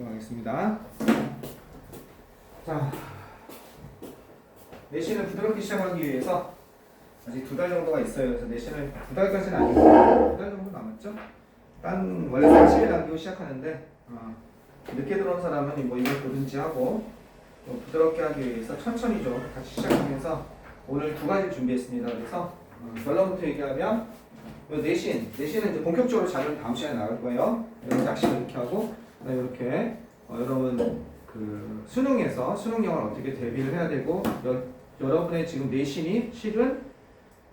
들어가겠습니다. 자, 내신을 부드럽게 시작하기 위해서 아직 2달 정도가 있어요. 그래서 내신을 2달까지는 아니고 2달 정도 남았죠? 딴 원래 40일 남기고 시작하는데 늦게 들어온 사람은 뭐 이걸 보든지 하고 부드럽게 하기 위해서 천천히 좀 같이 시작하면서 오늘 2가지 준비했습니다. 그래서 결론부터 얘기하면 내신은 이제 본격적으로 자료는 다음 시간에 나갈 거예요. 이렇게 낚시를 이렇게 하고 이렇게 여러분 그 수능에서 수능 영어를 어떻게 대비를 해야 되고 여러분의 지금 내신이 실은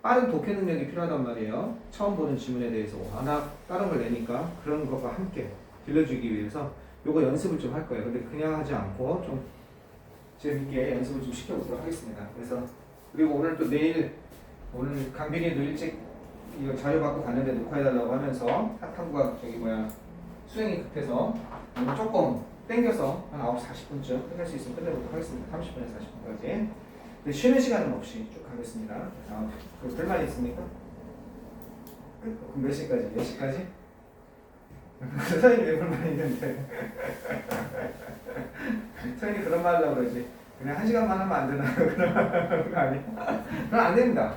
빠른 독해 능력이 필요하단 말이에요. 처음 보는 지문에 대해서 하나 다른 걸 내니까 그런 것과 함께 들려주기 위해서 요거 연습을 좀 할 거예요. 근데 그냥 하지 않고 좀 재밌게 연습을 좀 시켜보도록 하겠습니다. 그래서 그리고 오늘 또 오늘 강빈이도 일찍 이거 자료 받고 갔는데 녹화해달라고 하면서 학탐구가 수행이 급해서 오늘 조금 땡겨서 한 9시 40분쯤 끝낼 수 있으면 끝내보도록 하겠습니다. 30분에서 40분까지. 근데 쉬는 시간은 없이 쭉 하겠습니다. 그리고 불만이 있습니까? 그럼 몇 시까지? 몇 시까지? 선생님이 왜 불만이 있는데? 선생님이 그런 말 하려고 그러지. 그냥 1시간만 하면 안 되나요? 그런 거 아니야? 그럼 안 됩니다.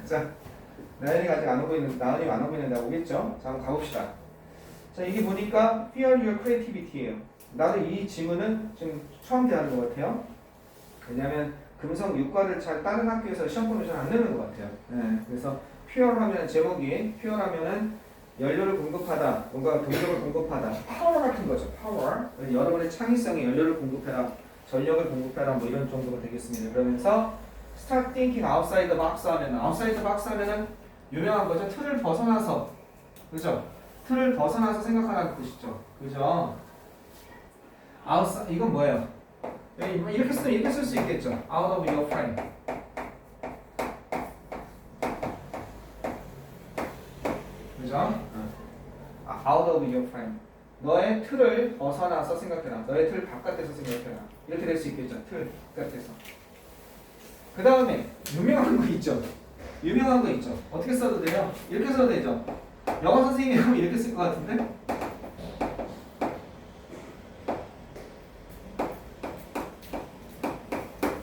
자, 나연이가 아직 안 오고 있는데, 나연이가 안 오고 있는데 오겠죠? 자, 한번 가봅시다. 자, 이게 보니까 Fear Your Creativity예요. 나도 이 지문은 지금 처음 대하는 것 같아요. 왜냐하면 금성 육과를 잘 다른 학교에서 시험 보면 잘 안 내는 것 같아요. 네, 그래서 Pure 하면 제목이 Pure 하면은 연료를 공급하다, 뭔가 동력을 공급하다, 파워 같은 거죠. 파워. 여러분의 창의성에 연료를 공급해라, 전력을 공급해라, 뭐 이런 정도가 되겠습니다. 그러면서 Start thinking outside the box 하면은 outside the box 하면은 유명한 거죠. 틀을 벗어나서, 그죠? 틀을 벗어나서 생각하라는 뜻이죠. 그죠? outside 이건 뭐예요? 이렇게 쓰면 이렇게 쓸 수 있겠죠. Out of your frame. 그죠? Out of your frame. 너의 틀을 벗어나서 생각해라. 너의 틀 바깥에서 생각해라. 이렇게 될 수 있겠죠. 틀 바깥에서. 그 다음에 유명한 거 있죠. 유명한 거 있죠. 어떻게 써도 돼요? 이렇게 써도 되죠. 영어 선생님이 하면 이렇게 쓸 것 같은데?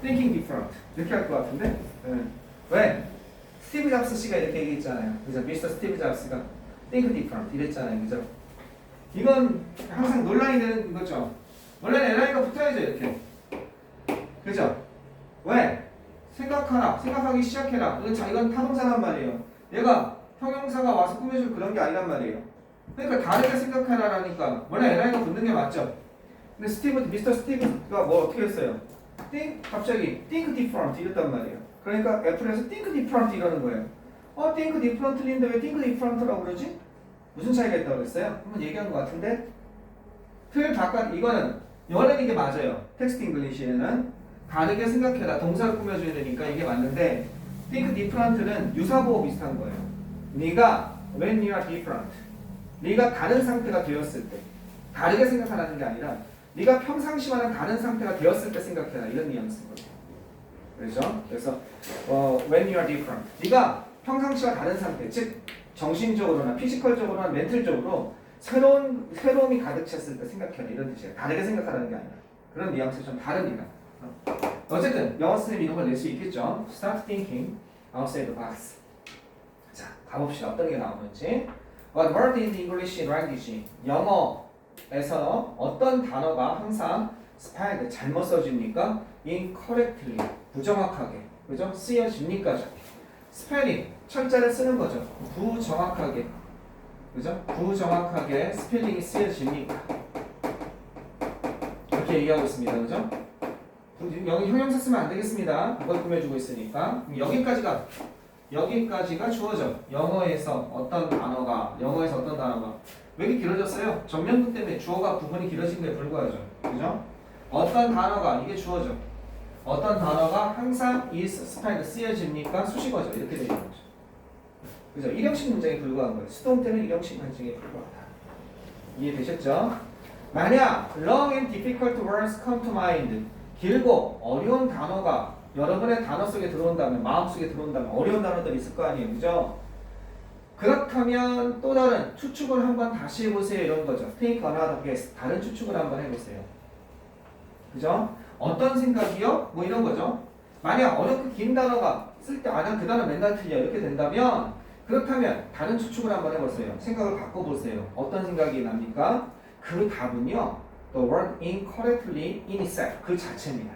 Thinking different. 이렇게 할 것 같은데? 네. 왜? 스티브 잡스 씨가 이렇게 얘기했잖아요. 그죠? 미스터 스티브 잡스가 Think different 이랬잖아요. 그죠? 이건 항상 논란이 되는 거죠. 원래는 LI가 붙어야죠. 이렇게. 그죠? 왜? 생각하라. 생각하기 시작해라. 이건 타동사란 말이에요. 얘가 형용사가 와서 꾸며줄 그런 게 아니란 말이에요. 그러니까 다르게 생각하라라니까 원래 LI가 붙는 게 맞죠. 근데 미스터 스티브가 뭐 어떻게 했어요? 갑자기 think different 이랬단 말이에요. 그러니까 애플에서 think different 이러는 거예요. think different인데 왜 think different라고 그러지? 무슨 차이가 있다고 그랬어요? 한번 얘기한 것 같은데 틀 바깥 이거는 원래는 이게 맞아요. 텍스트 잉글리시에는 다르게 생각해라. 동사를 꾸며줘야 되니까 이게 맞는데 think different는 유사보호 비슷한 거예요. 네가 when you are different 네가 다른 상태가 되었을 때 다르게 생각하라는 게 아니라 네가 평상시와는 다른 상태가 되었을 때 생각해라. 이런 뉘앙스인 거죠. 그렇죠? 그래서 when you are different 네가 평상시와 다른 상태 즉 정신적으로나 피지컬적으로나 멘틀적으로 새로움이 가득 찼을 때 생각해라. 이런 뜻이에요. 다르게 생각하라는 게 아니라 그런 뉘앙스 좀 다릅니다. 어쨌든 영어 선생님이 이런 걸 낼 수 있겠죠. Start thinking outside the box. 자, 가봅시다. 어떤 게 나오는지. What word in the English language? 영어에서 어떤 단어가 항상 spelled 잘못 써집니까? incorrectly 부정확하게 그죠? 쓰여집니까? 스펠링 철자를 쓰는 거죠. 부정확하게 그죠? 부정확하게 스펠링이 쓰여집니까? 이렇게 얘기하고 있습니다. 그죠? 여기 형용사 쓰면 안 되겠습니다. 그걸 꾸며주고 있으니까. 여기까지가 주어져. 영어에서 어떤 단어가 왜 이렇게 길어졌어요? 정면부 때문에 주어가 부분이 길어진 거에 불과하죠. 그죠? 어떤 단어가 이게 주어져. 어떤 단어가 항상 is spelled 쓰여집니까? 수식어죠. 이렇게 되는 거죠. 그죠? 일형식 문장에 불과한 거예요. 수동 때는 일형식 문장에 불과하다. 이해되셨죠? 만약 long and difficult words come to mind 길고 어려운 단어가 여러분의 단어 속에 들어온다면 마음속에 들어온다면 어려운 단어들이 있을 거 아니에요. 그죠? 그렇다면 또 다른 추측을 한번 다시 해보세요. 이런 거죠. Take another guess. 다른 추측을 한번 해보세요. 그죠? 어떤 생각이요? 뭐 이런 거죠. 만약 어렵고 긴 단어가 쓸 때 그 단어 맨날 틀려 이렇게 된다면 그렇다면 다른 추측을 한번 해보세요. 생각을 바꿔보세요. 어떤 생각이 납니까? 그 답은요. The word incorrectly in itself. 그 자체입니다.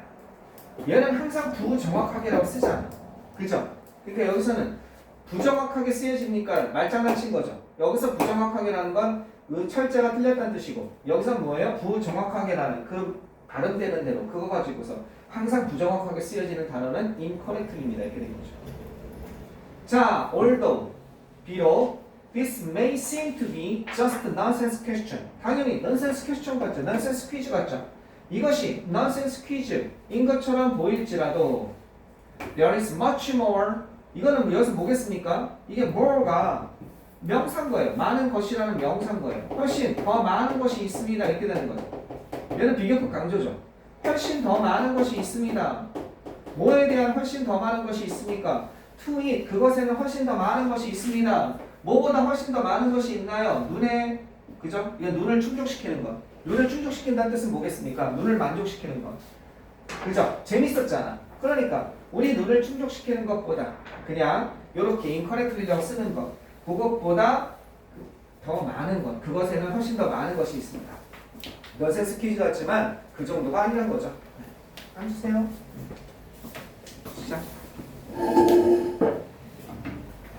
얘는 항상 부정확하게라고 쓰잖아. 그죠? 그러니까 여기서는 부정확하게 쓰여집니까? 말장난친 거죠. 여기서 부정확하게라는 건 그 철자가 틀렸다는 뜻이고 여기서 뭐예요? 부정확하게라는 그 발음되는 대로 그거 가지고서 항상 부정확하게 쓰여지는 단어는 incorrectly입니다. 이렇게 된 거죠. 자, although 비록 this may seem to be just a nonsense question. 당연히 nonsense question 같죠. nonsense quiz 같죠. 이것이 nonsense quiz인 것처럼 보일지라도 there is much more. 이거는 여기서 뭐겠습니까? 이게 more가 명사인 거예요. 많은 것이라는 명사인 거예요. 훨씬 더 많은 것이 있습니다. 이렇게 되는 거죠. 얘는 비교급 강조죠. 훨씬 더 많은 것이 있습니다. 뭐에 대한 훨씬 더 많은 것이 있습니까? to it, 그것에는 훨씬 더 많은 것이 있습니다. 뭐보다 훨씬 더 많은 것이 있나요? 눈에, 그죠? 이거 눈을 충족시키는 것. 눈을 충족시킨다는 뜻은 뭐겠습니까? 눈을 만족시키는 것. 그죠? 재밌었잖아. 그러니까 우리 눈을 충족시키는 것보다 그냥 이렇게 incorrectly라고 쓰는 것, 그것보다 더 많은 것, 그것에는 훨씬 더 많은 것이 있습니다. 너센스 퀴즈 같지만 그 정도가 아니란 거죠. 앉으세요. 시작.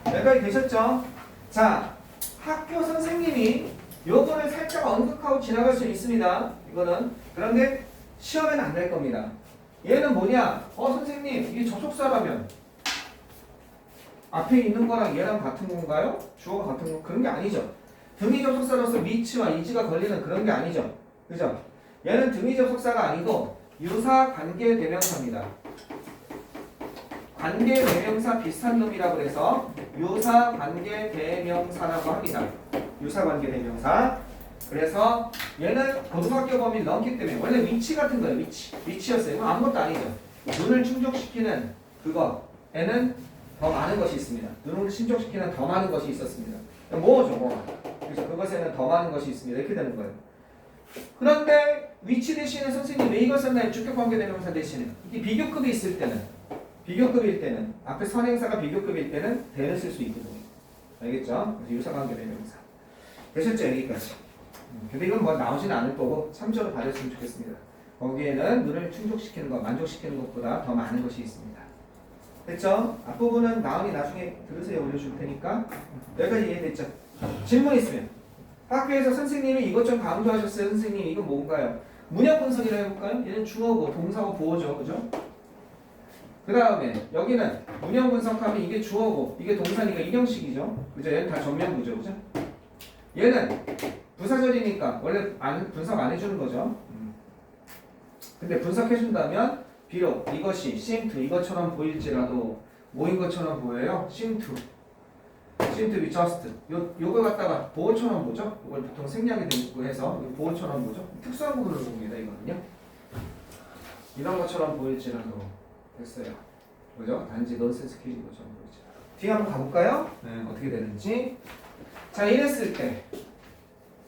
여기까지 되셨죠? 자, 학교 선생님이 요거를 살짝 언급하고 지나갈 수 있습니다. 이거는. 그런데 시험에는 안 될 겁니다. 얘는 뭐냐? 선생님, 이게 접속사라면 앞에 있는 거랑 얘랑 같은 건가요? 주어가 같은 거? 그런 게 아니죠. 등위 접속사로서 위치와 이지가 걸리는 그런 게 아니죠. 그죠? 얘는 등위 접속사가 아니고 유사 관계 대명사입니다. 관계 대명사 비슷한 놈이라고 해서 유사 관계 대명사라고 합니다. 유사 관계 대명사. 그래서 얘는 고등학교 범위를 넘기 때문에 원래 위치 같은 거예요. 위치였어요. 이건 아무것도 아니죠. 눈을 충족시키는 그거. 얘는 더 많은 것이 있습니다. 눈을 충족시키는 더 많은 것이 있었습니다. 뭐죠? 뭐. 그래서 그것에는 더 많은 것이 있습니다. 이렇게 되는 거예요. 그런데 위치 대신에 선생님 왜 이걸 썼나요? 주격관계 대명사 대신에. 이게 비교급이 있을 때는, 비교급일 때는, 앞에 선행사가 비교급일 때는 대를 쓸 수 있거든요. 알겠죠? 그래서 유사관계 대명사. 되셨죠? 여기까지. 근데 이건 뭐 나오지는 않을 거고 참조를 받았으면 좋겠습니다. 거기에는 눈을 충족시키는 것, 만족시키는 것보다 더 많은 것이 있습니다. 됐죠? 앞부분은 나은이 나중에 들으세요. 올려줄 테니까. 여기까지 이해됐죠? 질문 있으면. 학교에서 선생님이 이것 좀 강조하셨어요. 선생님 이거 뭔가요? 문형 분석이라 해볼까요? 얘는 주어고 동사고 보어죠. 그죠? 그 다음에 여기는 문형 분석하면 이게 주어고 이게 동사니까 인형식이죠. 그죠? 얘는 다 전면부죠. 그죠? 얘는 부사절이니까 원래 분석 안 해주는 거죠. 근데 분석해준다면 비록 이것이 seem to 이것처럼 보일지라도 뭐인 것처럼 보여요? seem to be just 요걸 갖다가 보호처럼 보죠? 이걸 보통 생략이 되고 해서 보호처럼 보죠? 특수한 부분을 봅니다. 이거는요. 이런 것처럼 보일지라도 됐어요. 그죠? 단지 넌센스 퀴즈인 것처럼 보일지라도. 뒤에 한번 가볼까요? 네, 어떻게 되는지. 자, 이랬을 때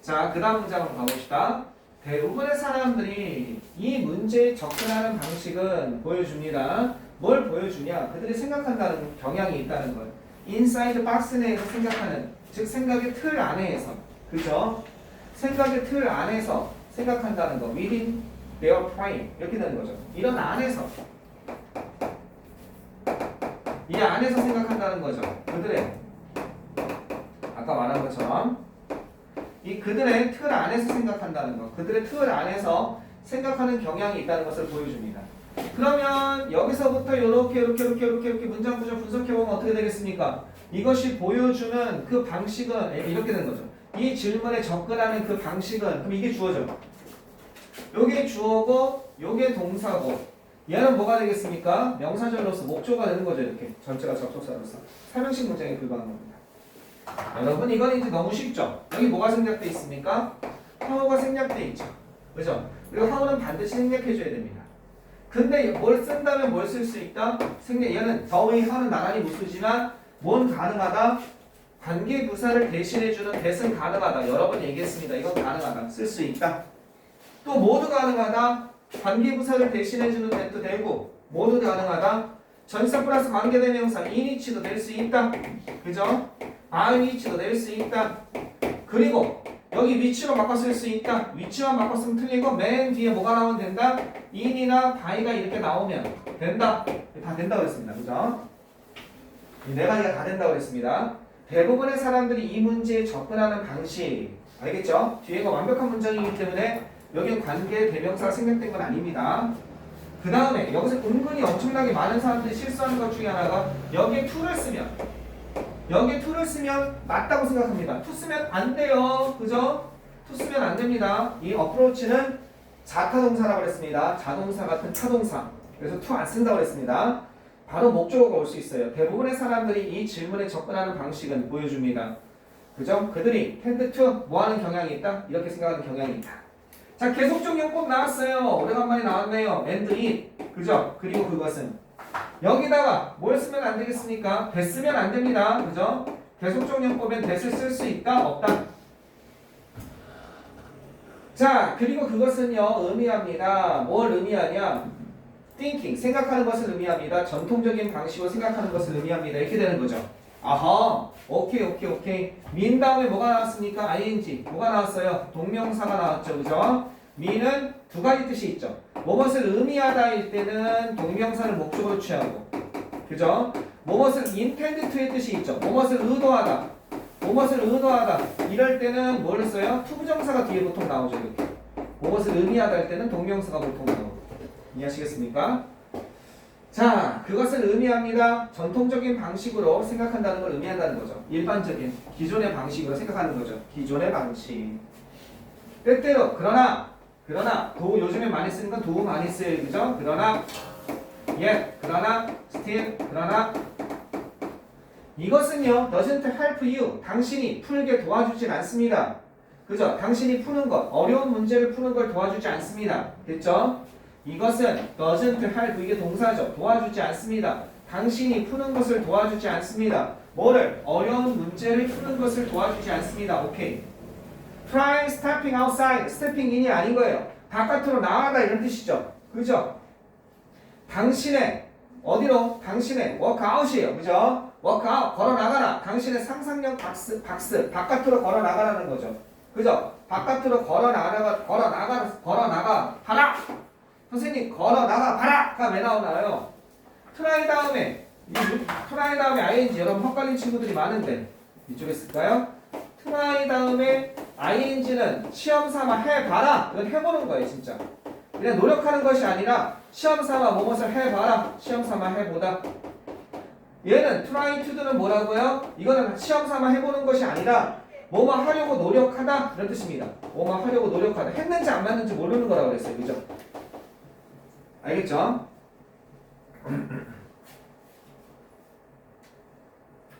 자, 그 다음 문제 한번 가봅시다. 대부분의 사람들이 이 문제에 접근하는 방식은 보여줍니다. 뭘 보여주냐? 그들이 생각한다는 경향이 있다는 걸. 인사이드 박스 내에서 생각하는, 즉 생각의 틀 안에서, 그죠? 생각의 틀 안에서 생각한다는 거. within their frame 이렇게 되는 거죠. 이런 안에서, 이 안에서 생각한다는 거죠. 그들의 아까 말한 것처럼 이 그들의 틀 안에서 생각한다는 것, 그들의 틀 안에서 생각하는 경향이 있다는 것을 보여줍니다. 그러면 여기서부터 이렇게 문장 구조 분석해보면 어떻게 되겠습니까? 이것이 보여주는 그 방식은 이렇게 되는 거죠. 이 질문에 접근하는 그 방식은, 그럼 이게 주어죠. 요게 주어고 요게 동사고 얘는 뭐가 되겠습니까? 명사절로서 목조가 되는 거죠. 이렇게 전체가 접속사로서 설명식 문장에 불과한 겁니다. 여러분 이건 이제 너무 쉽죠? 여기 뭐가 생략돼 있습니까? 하우가 생략돼 있죠. 그죠? 그리고 하우는 반드시 생략해줘야 됩니다. 근데 뭘 쓴다면 뭘 쓸 수 있다? 얘는 더위 하는 나란히 무수지만 뭔 가능하다? 관계 부사를 대신해주는 that은 가능하다. 여러 번 얘기했습니다. 이건 가능하다. 쓸 수 있다. 또 모두 가능하다. 관계 부사를 대신해주는 that도 되고 모두 가능하다. 전치사 플러스 관계대명사 in which도 될 수 있다. 그죠? by which도 될 수 있다. 그리고 여기 위치로 바꿔 쓸 수 있다. 위치만 바꿔 쓰면 틀리고 맨 뒤에 뭐가 나오면 된다? in이나 by가 이렇게 나오면 된다. 다 된다고 그랬습니다. 그죠? 이 네 가지가 다 된다고 그랬습니다. 대부분의 사람들이 이 문제에 접근하는 방식 알겠죠? 뒤에가 완벽한 문장이기 때문에 여기 관계 대명사가 생략된 건 아닙니다. 그 다음에 여기서 은근히 엄청나게 많은 사람들이 실수하는 것 중에 하나가 여기에 to를 쓰면 맞다고 생각합니다. to 쓰면 안 돼요. 그죠? to 쓰면 안 됩니다. 이 어프로치는 자타동사라고 그랬습니다. 자동사 같은 타동사. 그래서 to 안 쓴다고 그랬습니다. 바로 목적어가 올 수 있어요. 대부분의 사람들이 이 질문에 접근하는 방식은 보여줍니다. 그죠? 그들이 tend to 뭐 하는 경향이 있다? 이렇게 생각하는 경향이 있다. 자, 계속적 용법 나왔어요. 오래간만에 나왔네요. and it. 그죠? 그리고 그것은 여기다가 뭘 쓰면 안 되겠습니까? that 쓰면 안 됩니다. 그죠? 계속적 용법엔 that을 쓸 수 있다? 없다? 자, 그리고 그것은요, 의미합니다. 뭘 의미하냐? thinking, 생각하는 것을 의미합니다. 전통적인 방식으로 생각하는 것을 의미합니다. 이렇게 되는 거죠. 아하, 오케이. 민 다음에 뭐가 나왔습니까? ing. 뭐가 나왔어요? 동명사가 나왔죠. 그죠? 민은 두 가지 뜻이 있죠. 무엇을 의미하다일 때는 동명사를 목적으로 취하고, 그죠? 무엇을 intend to의 뜻이 있죠. 무엇을 의도하다. 이럴 때는 뭐를 써요? 투부정사가 뒤에 보통 나오죠. 이렇게. 무엇을 의미하다 할 때는 동명사가 보통 나오고. 이해하시겠습니까? 자, 그것을 의미합니다. 전통적인 방식으로 생각한다는 걸 의미한다는 거죠. 일반적인 기존의 방식으로 생각하는 거죠. 기존의 방식. 때때로 그러나 요즘에 많이 쓰는 건 do 많이 쓰여요. 그죠? 그러나 그러나 still 그러나 이것은요 doesn't help you. 당신이 풀게 도와주진 않습니다. 그죠? 당신이 푸는 것, 어려운 문제를 푸는 걸 도와주지 않습니다. 됐죠? 이것은 doesn't help, 이게 동사죠. 도와주지 않습니다. 당신이 푸는 것을 도와주지 않습니다. 뭐를? 어려운 문제를 푸는 것을 도와주지 않습니다. 오케이. Try stepping outside. stepping in이 아닌 거예요. 바깥으로 나가다 이런 뜻이죠. 그죠? 당신의 어디로? 당신의 workout이에요. 그죠? workout, 걸어 나가라. 당신의 상상력 박스, 바깥으로 걸어 나가라는 거죠. 그죠? 바깥으로 걸어 나가 봐라. 선생님 걸어 나가 봐라가 왜 나오나요? try 다음에 ing. 여러분 헛갈린 친구들이 많은데 이쪽에 쓸까요? try 다음에 ing는 시험 삼아 해봐라. 이건 해보는 거예요. 진짜 그냥 노력하는 것이 아니라 시험 삼아 무엇을 해봐라. 시험 삼아 해보다. 얘는 try to는 뭐라고요? 이거는 시험 삼아 해보는 것이 아니라 뭐뭐 하려고 노력하다 이런 뜻입니다. 뭐뭐 하려고 노력하다. 했는지 안 맞는지 모르는 거라고 그랬어요. 그죠? 알겠죠?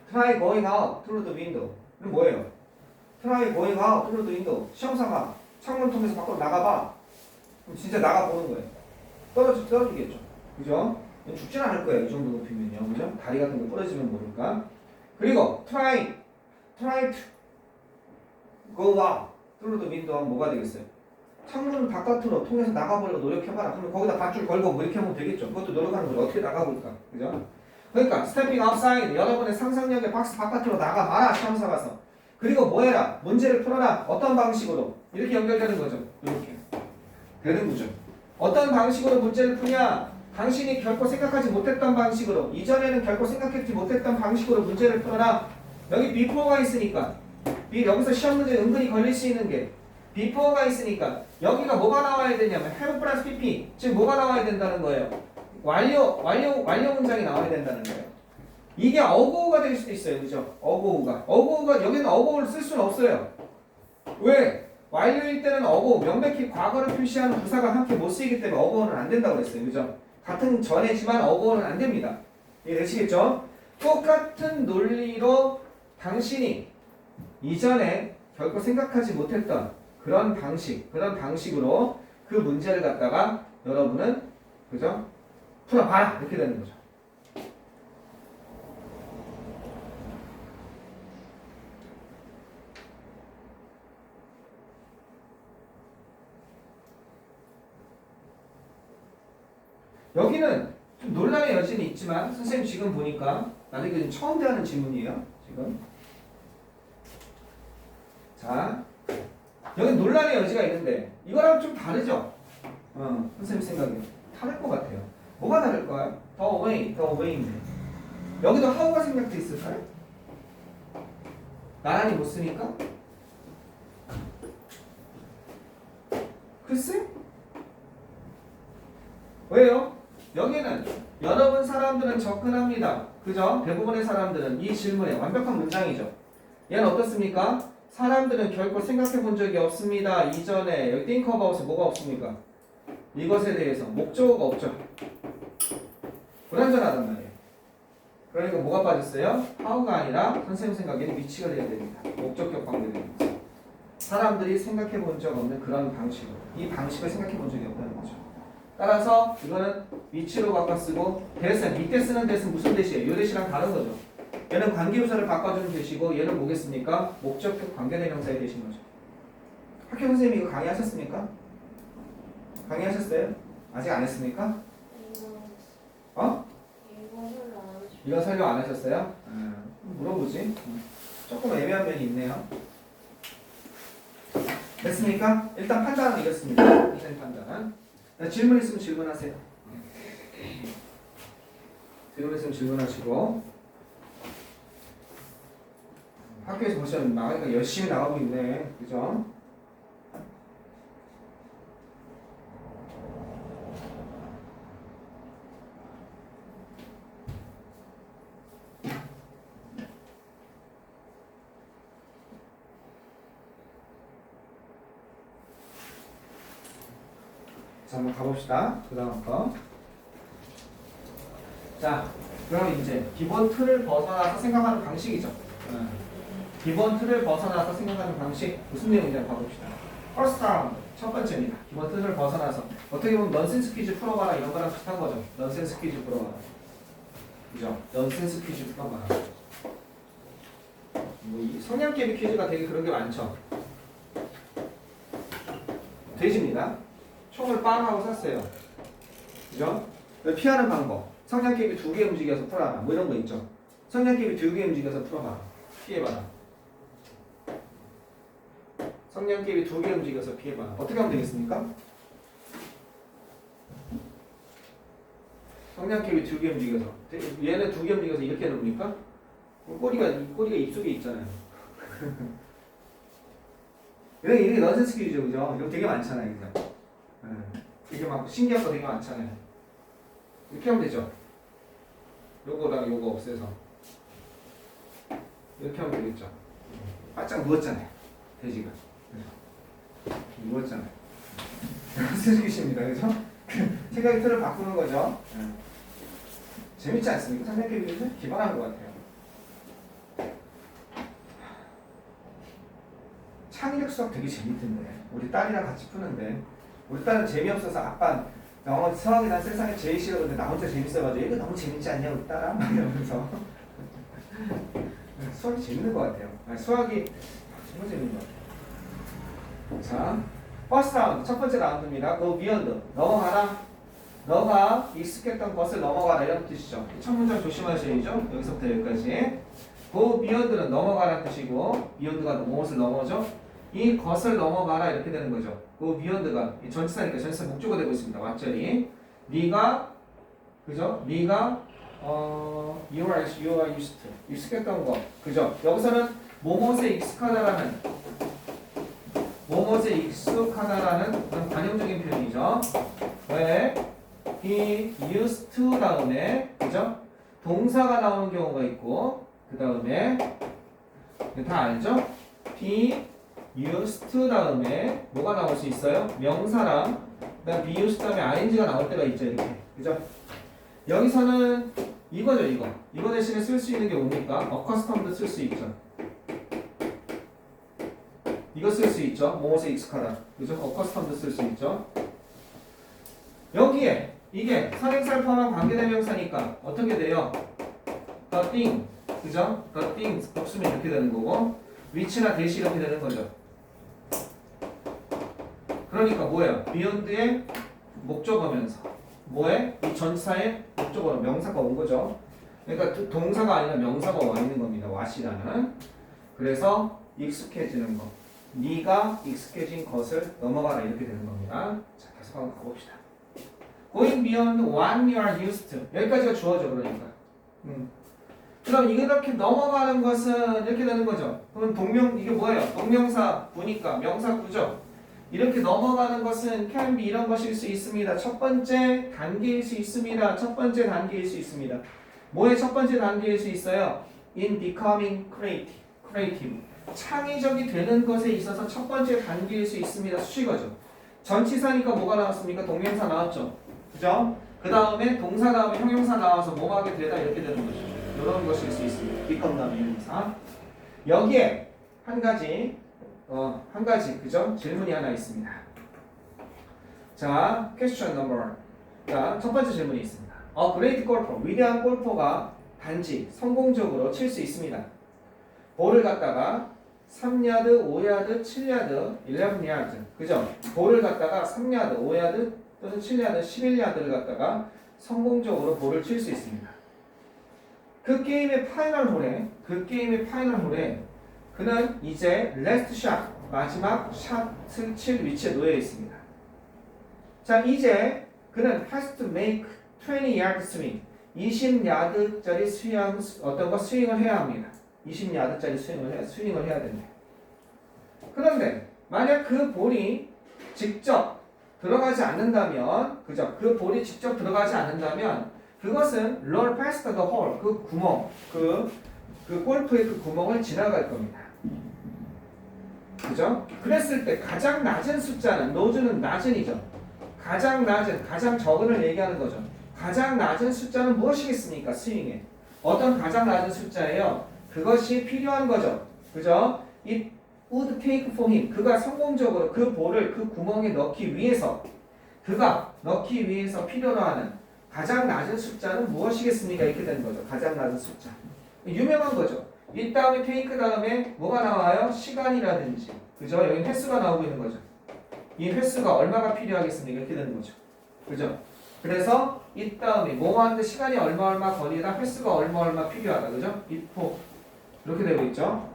try going out through the window. 이건 뭐예요? try going out through the window. 시험 삼아 창문 통해서 밖으로 나가봐. 그럼 진짜 나가보는 거예요. 떨어지겠죠. 그죠? 죽진 않을 거예요. 이 정도 높이면요. 그죠? 다리 같은 거 부러지면 모를까? 그리고 try to go out through the window 하면 뭐가 되겠어요? 창문 바깥으로 통해서 나가보려고 노력해봐라. 그러면 거기다 밧줄 걸고 뭐 이렇게 하면 되겠죠. 그것도 노력하는 거죠. 어떻게 나가볼까? 그죠? 그러니까 stepping outside. 여러분의 상상력의 박스 바깥으로 나가봐라. 시험 삼아서. 그리고 뭐 해라? 문제를 풀어라. 어떤 방식으로? 이렇게 연결되는 거죠. 이렇게. 되는 거죠. 어떤 방식으로 문제를 푸냐? 당신이 결코 생각하지 못했던 방식으로, 이전에는 결코 생각했지 못했던 방식으로 문제를 풀어라. 여기 before가 있으니까 여기서 시험 문제 은근히 걸릴 수 있는 게 before가 있으니까 여기가 뭐가 나와야 되냐면 have 플러스 pp. 지금 뭐가 나와야 된다는 거예요? 완료 문장이 나와야 된다는 거예요. 이게 어고우가 될 수도 있어요. 그죠? 어고우가 여기는 어고우를 쓸 수는 없어요. 왜? 완료일 때는 어고우, 명백히 과거를 표시하는 부사가 함께 못 쓰이기 때문에 어고우는 안 된다고 했어요. 그죠? 같은 전에지만 어고우는 안 됩니다. 이해되시겠죠? 똑같은 논리로 당신이 이전에 결코 생각하지 못했던 그런 방식으로 그 문제를 갖다가 여러분은 그죠? 풀어봐라. 이렇게 되는 거죠. 여기는 좀 논란의 여지는 있지만 선생님 지금 보니까 나는 이게 처음 대하는 질문이에요. 지금. 자, 여기 논란의 여지가 있는데 이거랑 좀 다르죠? 선생님 생각에 다를 것 같아요. 뭐가 다를까요? 더 away인데 여기도 how가 생략돼 있을까요? 나란히 못 쓰니까? 글쎄? 왜요? 여기는 여러분 사람들은 접근합니다. 그죠? 대부분의 사람들은 이 질문에 완벽한 문장이죠. 얘는 어떻습니까? 사람들은 결코 생각해 본 적이 없습니다. 이전에 여기 think about에 뭐가 없습니까? 이것에 대해서 목적어가 없죠. 불완전하단 말이에요. 그러니까 뭐가 빠졌어요? how가 아니라 선생님 생각에는 위치가 돼야 됩니다. 목적격 관계되는 거죠. 사람들이 생각해 본 적 없는 그런 방식으로 이 방식을 생각해 본 적이 없다는 거죠. 따라서 이거는 위치로 바꿔 쓰고 대신 이때 쓰는 대신 무슨 대시예요? 이 대시랑 다른 거죠. 얘는 관계부사를 바꿔주는 대시고 얘는 뭐겠습니까? 목적격 관계대명사의 대신 거죠. 학교 선생님이 이거 강의하셨습니까? 강의하셨어요? 아직 안 했습니까? 어? 이거 설명 안 하셨어요? 물어보지. 조금 애매한 면이 있네요. 됐습니까? 일단 판단은 이렇습니다. 선생님 판단은. 질문 있으면 질문하세요. 질문 있으면 질문하시고. 학교에서 벌써 나가니까 열심히 나가고 있네. 그죠? 자, 한번 가봅시다. 그 다음 거. 자, 그럼 이제 기본 틀을 벗어나서 생각하는 방식이죠. 기본 틀을 벗어나서 생각하는 방식 무슨 내용인지 한번 봐봅시다. First round 첫 번째입니다. 기본 틀을 벗어나서 어떻게 보면 넌센스 퀴즈 풀어봐라 이런 거랑 비슷한 거죠. 넌센스 퀴즈 풀어봐라. 그죠? 넌센스 퀴즈 풀어봐라. 이 성냥개비 퀴즈가 되게 그런 게 많죠. 돼지입니다. 총을 빵 하고 쐈어요. 그죠? 피하는 방법. 성냥개비 2개 움직여서 풀어라. 뭐 이런 거 있죠. 성냥개비 2개 움직여서 풀어봐. 피해봐라. 성냥개비 2개 움직여서 피해봐라. 어떻게 하면 되겠습니까? 성냥개비 2개 움직여서. 얘는 2개 움직여서 이렇게 해놓습니까? 꼬리가 입속에 있잖아요. 이게 넌센스 퀴즈죠. 그죠? 이거 되게 많잖아요. 그죠? 되게 많고 신기한 거 되게 많잖아요. 이렇게 하면 되죠. 요거랑 요거 없애서 이렇게 하면 되겠죠. 바짝 누웠잖아요. 돼지가 누웠잖아요. 넌센스입니다. 그죠? 생각의 틀을 바꾸는 거죠. 재밌지 않습니까? 성냥개비는 기발한 것 같아요. 창의력 수업 되게 재밌던데 우리 딸이랑 같이 푸는데 우리 딸은 재미없어서 아빠 수학이 난 세상에 제일 싫어. 근데 나 혼자 재밌어가지고 이거 너무 재밌지 않냐 우리 딸아? 막 이러면서 수학이 재밌는 것 같아요. 수학이 정말 재밌는 것 같아요. 자, 퍼스트 라운드 첫 번째 라운드입니다. Go beyond 넘어가라. 너가 익숙했던 것을 넘어가라 이런 뜻이죠. 첫 문장 조심하셔야죠. 여기서부터 여기까지. Go beyond는 넘어가라는 뜻이고 beyond가 무엇을 넘어죠? 이 것을 넘어가라 이렇게 되는 거죠. Go beyond가 전치사니까 전치사 목적어 되고 있습니다. 완전히 네가 그죠? 네가 you are used to 익숙했던 거 그죠? 여기서는 뭐뭇에 익숙하다라는 그런 관용적인 표현이죠. 왜? He used to 다음에 그죠? 동사가 나오는 경우가 있고 그 다음에 다 알죠? He used to 다음에 뭐가 나올 수 있어요? 명사랑 그다음 be used 다음에 ing가 나올 때가 있죠. 이렇게 그죠? 여기서는 이거죠. 이거 대신에 쓸 수 있는 게 뭡니까? accustomed 쓸 수 있죠. 이거 쓸 수 있죠. 뭐뭐에 익숙하다. 그죠? accustomed 쓸 수 있죠. 여기에 이게 선행사를 포함한 관계대명사니까 어떻게 돼요? the thing 그죠? the thing 없으면 이렇게 되는 거고 위치나 대시 이렇게 되는 거죠. 그러니까 뭐예요? beyond의 목적어면서 뭐에? 이 전치사의 목적어로 명사가 온 거죠. 그러니까 동사가 아니라 명사가 와 있는 겁니다. what이라는. 그래서 익숙해지는 것. 네가 익숙해진 것을 넘어가라 이렇게 되는 겁니다. 자, 계속 한번 가봅시다. Going beyond what you are used to. 여기까지가 주어져 그러니까. 그럼 이렇게 넘어가는 것은 이렇게 되는 거죠. 그럼 이게 뭐예요? 동명사 부니까 명사 구죠. 이렇게 넘어가는 것은 can be 이런 것일 수 있습니다. 첫 번째 단계일 수 있습니다. 첫 번째 단계일 수 있습니다. 뭐의 첫 번째 단계일 수 있어요? In becoming creative. 창의적이 되는 것에 있어서 첫 번째 단계일 수 있습니다. 수식어죠. 전치사니까 뭐가 나왔습니까? 동명사 나왔죠. 그죠? 그 다음에 동사 다음에 형용사 나와서 뭐가 하게 되다 이렇게 되는 거죠. 이런 것일 수 있습니다. become 다음에 형용사. 여기에 한 가지 그죠? 질문이 하나 있습니다. 자, question number 1. 자, 첫 번째 질문이 있습니다. great golfer, 위대한 골퍼가 단지 성공적으로 칠 수 있습니다. 볼을 갖다가 3야드, 5야드, 7야드, 11야드. 그죠? 볼을 갖다가 3야드, 5야드 또는 7야드, 11야드를 갖다가 성공적으로 볼을 칠 수 있습니다. 그 게임의 파이널 홀에 그는 이제 레스트 샷, 마지막 샷을 칠 위치에 놓여 있습니다. 자, 이제 그는 has to make 20yard swing, 20야드짜리 스윙을 해야 합니다. 20야드짜리 스윙을 해야 됩니다. 그런데 만약 그 볼이 직접 들어가지 않는다면, 그죠? 그 볼이 직접 들어가지 않는다면 그것은 roll past the hole, 그 구멍, 그 골프의 그 구멍을 지나갈 겁니다. 그죠? 그랬을 때 가장 낮은 숫자는 노즈는 낮은이죠. 가장 적은을 얘기하는 거죠. 가장 낮은 숫자는 무엇이겠습니까? 스윙에. 어떤 가장 낮은 숫자예요? 그것이 필요한 거죠. 그죠? It would take for him. 그가 성공적으로 그 볼을 그 구멍에 넣기 위해서 필요로 하는 가장 낮은 숫자는 무엇이겠습니까? 이렇게 되는 거죠. 가장 낮은 숫자. 유명한 거죠. 이 다음에 take 다음에 뭐가 나와요? 시간이라든지. 그죠? 여기 횟수가 나오고 있는 거죠. 이 횟수가 얼마가 필요하겠습니까? 이렇게 되는 거죠. 그죠? 그래서 이 다음에 뭐 하는데 시간이 얼마 걸리다 횟수가 얼마 필요하다. 그죠? 이포 이렇게 되고 있죠.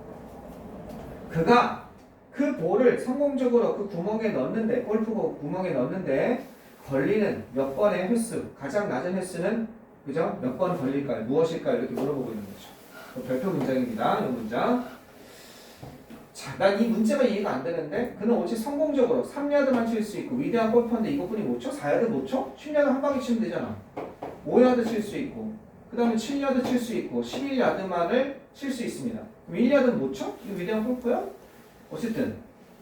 그가 그 볼을 성공적으로 그 구멍에 넣는데, 골프공 구멍에 넣는데 걸리는 몇 번의 횟수, 가장 낮은 횟수는 그죠? 몇 번 걸릴까요? 무엇일까요? 이렇게 물어보고 있는 거죠. 별표 문장입니다. 이 문장. 자, 난 이 문제가 이해가 안 되는데 그는 오직 성공적으로 3야드만 칠 수 있고 위대한 골퍼인데 이것뿐이 못 쳐? 4야드 못 쳐? 10야드 한 방에 치면 되잖아. 5야드 칠 수 있고 그 다음에 7야드 칠 수 있고 11야드만을 칠 수 있습니다. 그럼 1야드 못 쳐? 이거 위대한 골퍼야? 어쨌든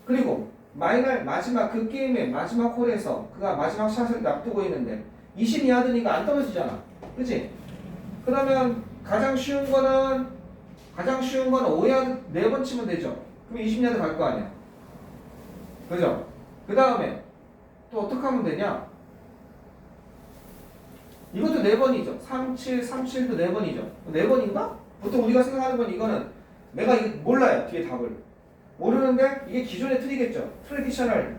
그리고 마지막 그 게임의 마지막 홀에서 그가 마지막 샷을 앞두고 있는데 20야드니까 안 떨어지잖아. 그치? 그러면 가장 쉬운 거는 5야드 4번 치면 되죠. 그럼 20야드 갈 거 아니야. 그죠? 그 다음에 또 어떻게 하면 되냐? 이것도 4번이죠. 37, 37도 4번이죠. 4번인가? 보통 우리가 생각하는 건 이거는 내가 이게 몰라요. 뒤에 답을. 모르는데 이게 기존의 틀이겠죠. 트래디셔널.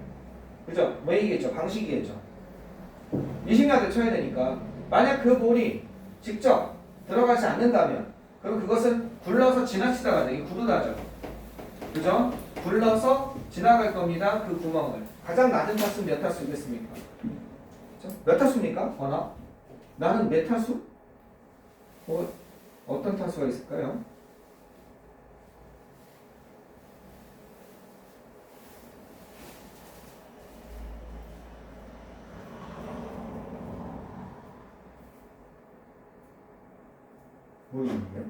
그죠? 웨이겠죠. 방식이겠죠. 20야드 쳐야 되니까. 만약 그 볼이 직접 들어가지 않는다면 그럼 그것은 굴러서 지나치다가 되게 구르다죠. 그죠? 굴러서 지나갈 겁니다. 그 구멍을. 가장 낮은 타수는 몇 타수겠습니까? 몇 타수입니까? 번호? 나는 몇 타수? 어떤 타수가 있을까요? 모르겠는데?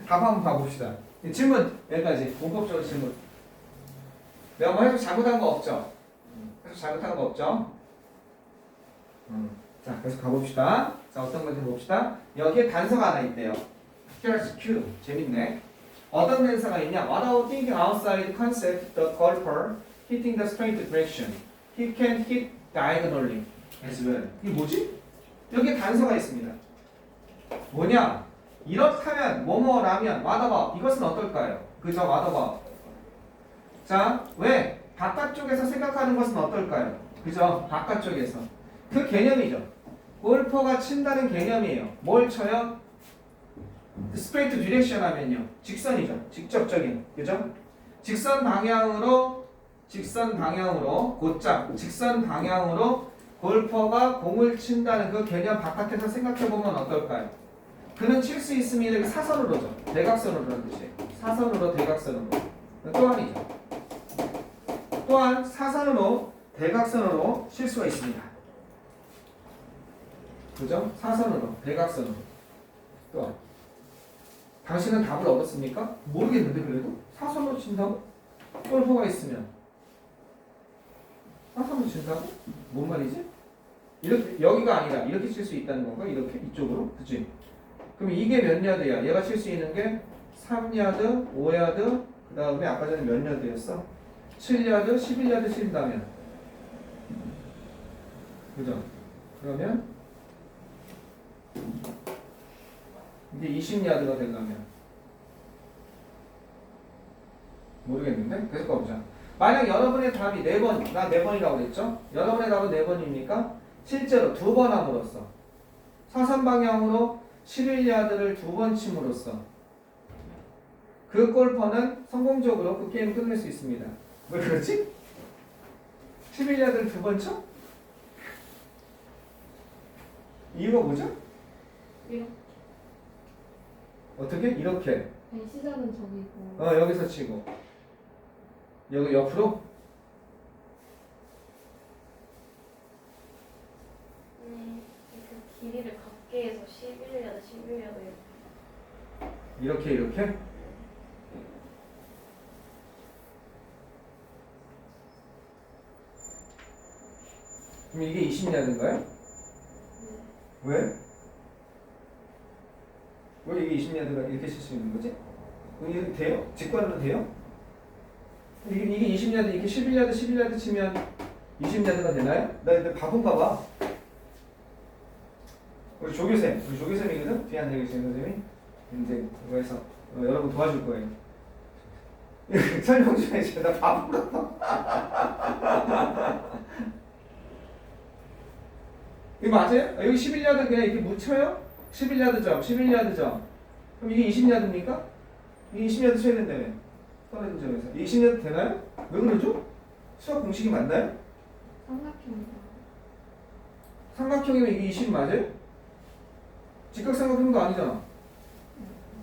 답 한번 봐봅시다. 질문 여기까지. 본격적으로 질문. 내가 뭐 해서 잘못한 거 없죠? 자, 계속 가봅시다. 자, 어떤 건지 봅시다. 여기에 단서가 하나 있대요. Here's Q. 재밌네. 어떤 단서가 있냐? Without thinking outside concept, the golfer hitting the straight direction. He can hit diagonally as well. 이게 뭐지? 여기에 단서가 있습니다. 뭐냐? 이렇다면 뭐뭐라면 와더버 이것은 어떨까요? 그죠? 와더버. 자, 왜? 바깥쪽에서 생각하는 것은 어떨까요? 그죠? 바깥쪽에서. 그 개념이죠. 골퍼가 친다는 개념이에요. 뭘 쳐요? 스트레이트 디렉션 하면요. 직선이죠. 직접적인. 그죠? 직선 방향으로 곧장 직선 방향으로 골퍼가 공을 친다는 그 개념 바깥에서 생각해보면 어떨까요? 그는 칠 수 있으면 이렇게 사선으로죠. 대각선으로라는 뜻이에요. 사선으로 대각선으로. 또한이죠. 또한 사선으로 대각선으로 칠 수가 있습니다. 그죠? 사선으로 대각선으로. 또한 당신은 답을 얻었습니까? 모르겠는데 그래도 사선으로 친다고? 골퍼가 있으면 사선으로 친다고? 뭔 말이지? 이렇게 여기가 아니라 이렇게 칠 수 있다는 건가? 이렇게 이쪽으로? 그치? 그럼 이게 몇 야드야? 얘가 칠 수 있는 게 3야드, 5야드, 그 다음에 아까 전에 몇 야드였어? 7야드, 11야드 친다면 그죠? 그러면 이게 20야드가 되려면 모르겠는데? 계속 가보자. 만약 여러분의 답이 4번, 나 4번이라고 그랬죠? 여러분의 답은 4번입니까? 실제로 2번 함으로써 사선 방향으로 11야드를 2번 침으로써 그 골퍼는 성공적으로 그 게임을 끝낼 수 있습니다. 왜 그렇지? 11야드를 2번 쳐? 이유가 뭐죠? 이렇게. 어떻게? 이렇게. 아니, 시작은 저기고. 여기서 치고 여기 옆으로? 그 길이를 갖게 해서 11야드, 11야드 이렇게 이렇게? 그럼 이게 20야드인가요? 왜? 왜 이게 20야드가 이렇게 칠 수 있는 거지? 이게 돼요? 직관으로 돼요? 이게 20야드, 이렇게 11야드, 11야드 치면 20야드가 되나요? 나 근데 바본가 봐. 우리 조교쌤이거든? 뒤에 앉아계신 선생님이. 이제 그거에서 여러분 도와줄 거예요. 설명 좀 해주세요. 나 바본가 봐. 이거 맞아요? 여기 11야드 그냥 이렇게 묻혀요? 11야드점, 11야드점. 그럼 이게 20야드입니까? 이게 20야드 쳐야 된다며. 떨어진 점에서. 20야드 되나요? 왜 그러죠? 수학 공식이 맞나요? 삼각형이다. 삼각형이면 이게 20 맞아요? 직각삼각형도 아니잖아.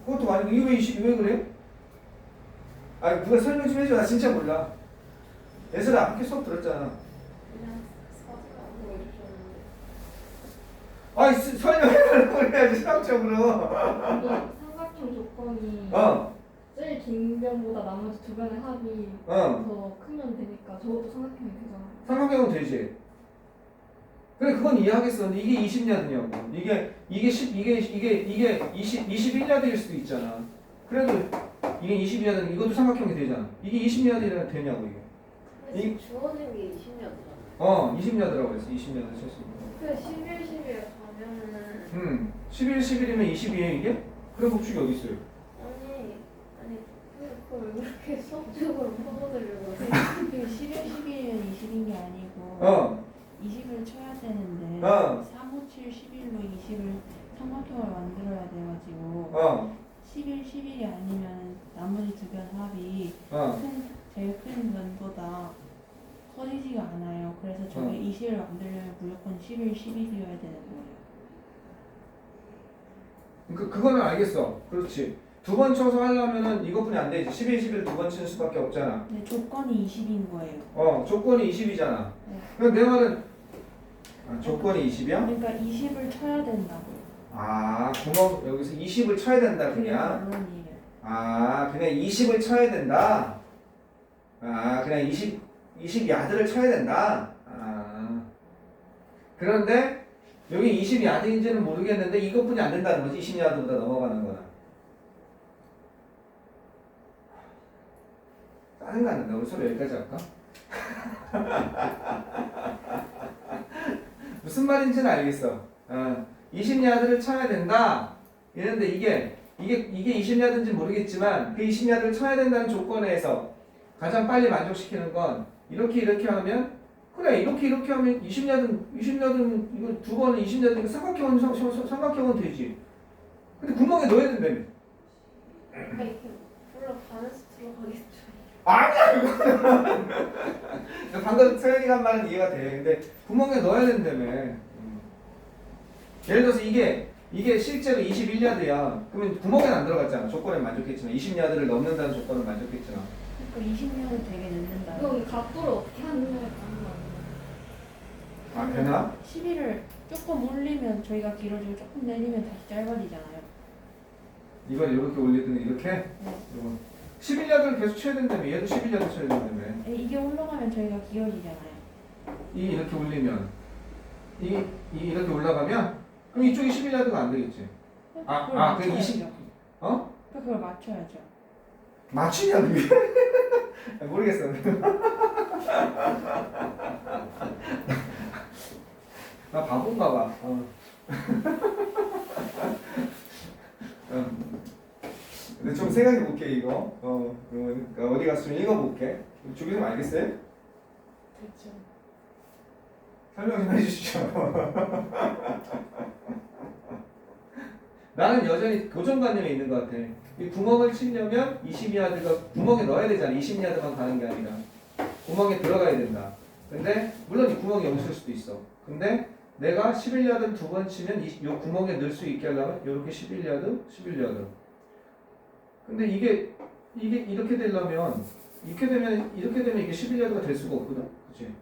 그것도 아니고 이게 왜 20, 왜 그래요? 아, 누가 설명 좀 해줘. 나 진짜 몰라. 예슬아, 학교 수업 들었잖아. 그냥 서술하고 해주셨는데. 아, 설명해달라고 그래야지, 수학적으로. 이게 삼각형 조건이 제일 긴 변보다 나머지 두 변의 합이 더 크면 되니까 저것도 삼각형이 되잖아. 삼각형은 되지. 그래, 그건 이해하겠어. 근데 이게 20야드냐고. 이게 21야드일 수도 있잖아. 그래도 이게 20야드는 이것도 삼각형이 되잖아. 이게 20야드가 되냐고, 이게. 근데 지금 주어진 게 20야드잖아. 20야드라고 했어. 20야드 칠 수 있는 거. 그래 11, 11 가면은 11, 11이면 22에 이게? 그런 법칙이 어디 있어요? 아니 그걸 왜 그렇게 수학적으로 풀어드리려고 해? 그 11, 11이면 20인 게 아니고 20을 쳐야 되는데 3, 5, 7, 11로 20을 삼각형을 만들어야 돼가지고 11, 11이 아니면 나머지 두 변 합이 제일 큰 변보다 커지지가 않아요. 그래서 저게 20을 만들려면 무조건 11, 11이어야 되는 거예요. 그거는 알겠어. 그렇지. 두 번 쳐서 하려면은 이것뿐이 안 되지. 11, 11 두 번 치는 수밖에 없잖아. 근데 조건이 20인 거예요. 조건이 20이잖아. 네. 그럼 내 말은 조건이 20이야? 그러니까 20을 쳐야 된다고요. 구멍 여기서 20을 쳐야 된다 그게 그냥. 결론이에요. 그냥 20을 쳐야 된다. 그냥 20야드를 쳐야 된다. 그런데 여기 20야드인지는 모르겠는데 이것뿐이 안 된다는 거지. 20야드보다 넘어가는 거는. 짜증나는데 우리 서로 여기까지 할까? 무슨 말인지는 알겠어. 20야드를 쳐야 된다. 이런데 이게 20야드인지 모르겠지만 그 20야드를 쳐야 된다는 조건에서 가장 빨리 만족시키는 건 이렇게 하면 그래 이렇게 하면 20야드 이거 두 번은 20야드니까 삼각형은 되지. 근데 구멍에 넣어야 된다며. 그러니까 이렇게 물론 반에서 들어가겠죠. 아니야 이거. 방금 서현이가 한 말은 이해가 돼. 근데 구멍에 넣어야 된다며. 예를 들어서 이게 실제로 21야드야. 그러면 구멍에는 안 들어갔잖아. 조건에 만족했지만 20야드를 넘는다는 조건을 만족했잖아. 그러니까 20년은 되게 늦는다. 이건 각도를 어떻게 하느냐에 따른 거 아니에요? 아 되나? 11을 조금 올리면 저희가 길어지고 조금 내리면 다시 짧아지잖아요. 이걸 이렇게 올리든 이렇게? 네. 11야드를 계속 쳐야 된다며. 얘도 11야드 쳐야 된다며. 이게 올라가면 저희가 길어지잖아요. 이렇게 올리면 이렇게 올라가면 그럼 이쪽이 11야드가 안 되겠지. 그걸 그 20 맞춰야죠. 어? 그걸 맞춰야죠. 맞추냐 그게? 모르겠어. 나 바본가 봐. 근데 좀 생각해 볼게 이거. 그러니까 어디 가서 좀 읽어볼게. 주기 좀 알겠어요? 그렇죠. 설명 좀 해주시죠. 나는 여전히 고정관념에 있는 것 같아. 이 구멍을 치려면 20야드가 구멍에 넣어야 되잖아. 20야드만 가는 게 아니라 구멍에 들어가야 된다. 근데 물론 이 구멍이 없을 수도 있어. 근데 내가 11야드를 두 번 치면 이 구멍에 넣을 수 있게 하려면 이렇게 11야드, 11야드. 근데 이게 이렇게 되려면 이렇게 되면 이게 11야드가 될 수가 없거든. 그렇지?